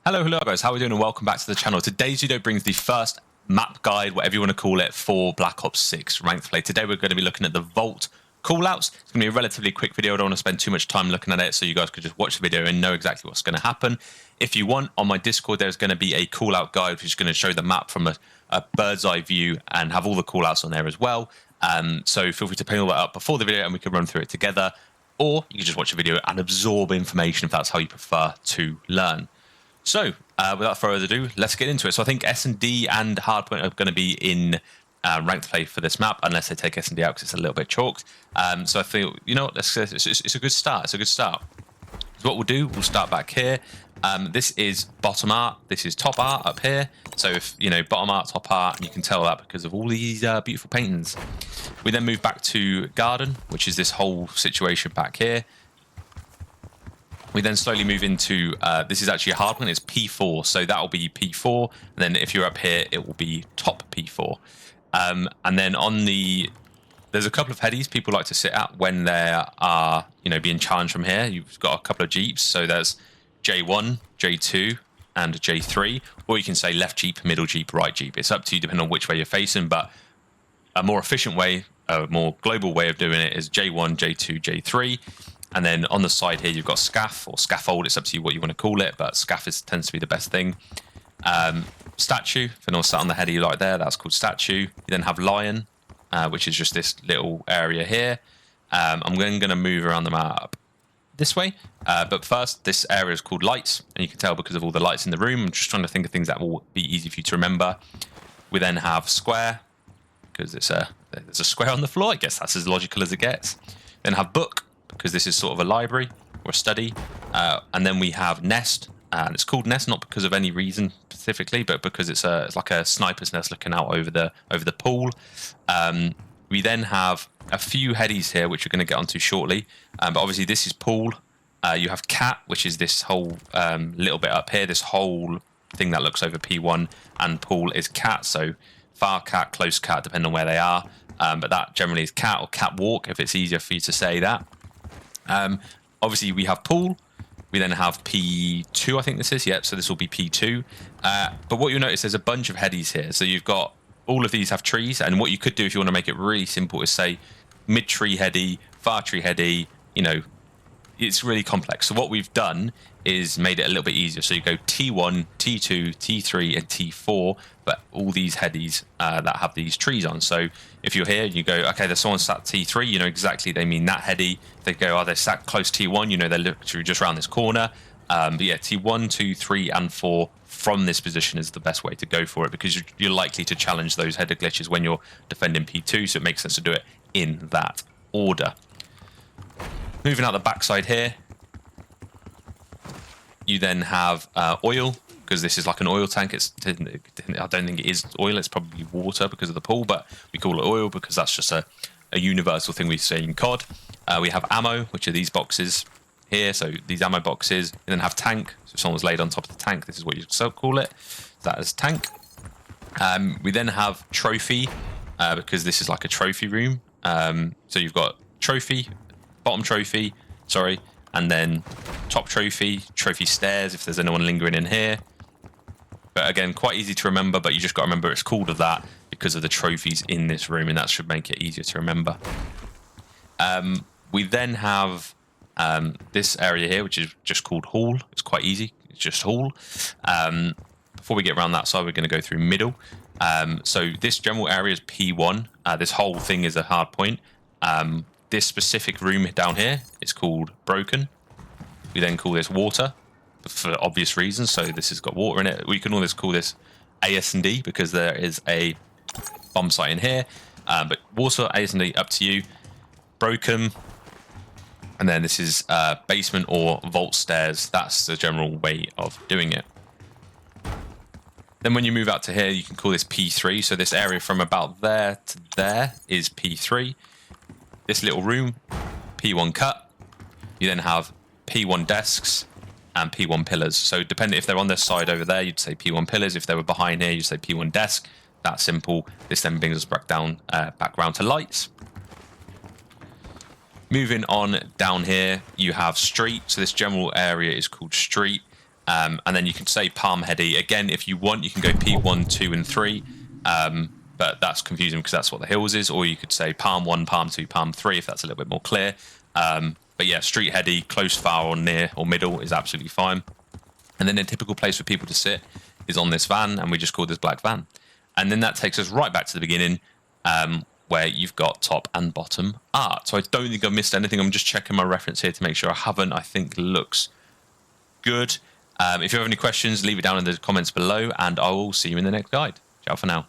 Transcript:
Hello guys, how are we doing and welcome back to the channel. Today's video brings the first map guide, whatever you want to call it, for Black Ops 6 ranked play. Today we're going to be looking at the Vault callouts. It's going to be a relatively quick video. I don't want to spend too much time looking at it, so you guys could just watch the video and know exactly what's going to happen. If you want, on my Discord there's going to be a callout guide which is going to show the map from a bird's eye view and have all the callouts on there as well. So feel free to ping all that up before the video and we can run through it together, or you can just watch the video and absorb information if that's how you prefer to learn. So, without further ado, let's get into it. So I think S&D and Hardpoint are going to be in ranked play for this map, unless they take S&D out because it's a little bit chalked. So I feel, you know what, it's a good start. It's a good start. So what we'll do, we'll start back here. This is bottom art. This is top art up here. So if, you know, bottom art, top art, you can tell that because of all these beautiful paintings. We then move back to garden, which is this whole situation back here. We then slowly move into, this is actually a hard one, it's P4, so that'll be P4, and then if you're up here, it will be top P4. And then on there's a couple of headies people like to sit at when they are, you know, being challenged from here. You've got a couple of jeeps, so there's J1, J2, and J3, or you can say left jeep, middle jeep, right jeep. It's up to you depending on which way you're facing, but a more efficient way, a more global way of doing it is J1, J2, J3. And then on the side here, you've got scaff or scaffold. It's up to you what you want to call it, but scaff tends to be the best thing. Statue, if anyone's sat on the heady right there, that's called statue. You then have lion, which is just this little area here. I'm then going to move around the map this way. But first, this area is called lights, and you can tell because of all the lights in the room. I'm just trying to think of things that will be easy for you to remember. We then have square, because there's a square on the floor. I guess that's as logical as it gets. Then have book, because this is sort of a library or a study. And then we have nest, and it's called nest not because of any reason specifically, but because it's like a sniper's nest looking out over the pool. We then have a few headies here, which we're going to get onto shortly. But obviously this is pool. You have cat, which is this whole little bit up here, this whole thing that looks over P1, and pool is cat. So far cat, close cat, depending on where they are. But that generally is cat or catwalk, if it's easier for you to say that. Obviously we have pool, we then have P2, I think this is, yep, so this will be P2. But what you'll notice, there's a bunch of headies here. So you've got, all of these have trees, and what you could do if you want to make it really simple is say mid-tree heady, far tree heady, you know, it's really complex. So what we've done is made it a little bit easier. So you go T1, T2, T3, and T4, but all these headies that have these trees on. So if you're here and you go, okay, there's someone sat T3, you know exactly they mean that heady. If they go, oh, they're sat close T1, you know they're literally just around this corner. But yeah, T1, 2, 3, and 4 from this position is the best way to go for it, because you're likely to challenge those header glitches when you're defending P2, so it makes sense to do it in that order. Moving out the backside here, you then have oil, because this is like an oil tank. I don't think it is oil, it's probably water because of the pool, but we call it oil because that's just a universal thing we say in COD. We have ammo, which are these boxes here, so these ammo boxes. And then have tank, so if someone's laid on top of the tank, this is what you call it. That is tank. We then have trophy, because this is like a trophy room. So you've got trophy, bottom trophy, sorry, and then top trophy, trophy stairs if there's anyone lingering in here. But again, quite easy to remember, but you just got to remember it's called that because of the trophies in this room, and that should make it easier to remember. We then have this area here, which is just called hall. It's quite easy, it's just hall. Before we get around that side, we're going to go through middle. So this general area is P1. This whole thing is a hard point. This specific room down here is called broken. We then call this water for obvious reasons. So this has got water in it. We can always call this AS&D because there is a bomb site in here. But water, AS&D, up to you. Broken. And then this is basement or vault stairs. That's the general way of doing it. Then when you move out to here, you can call this P3. So this area from about there to there is P3. This little room, P1 cut. You then have P1 desks and P1 pillars. So depending if they're on this side over there, you'd say P1 pillars. If they were behind here, you'd say P1 desk. That simple. This then brings us back round to lights. Moving on down here, you have street. So this general area is called street. And then you can say palm heady. Again, if you want, you can go P1, 2, and 3. But that's confusing because that's what the hills is. Or you could say palm 1, palm 2, palm 3 if that's a little bit more clear. But yeah, street heady, close, far, or near, or middle is absolutely fine. And then a typical place for people to sit is on this van, and we just call this black van. And then that takes us right back to the beginning, where you've got top and bottom art. So I don't think I've missed anything. I'm just checking my reference here to make sure I haven't. I think looks good. If you have any questions, leave it down in the comments below, and I will see you in the next guide. Ciao for now.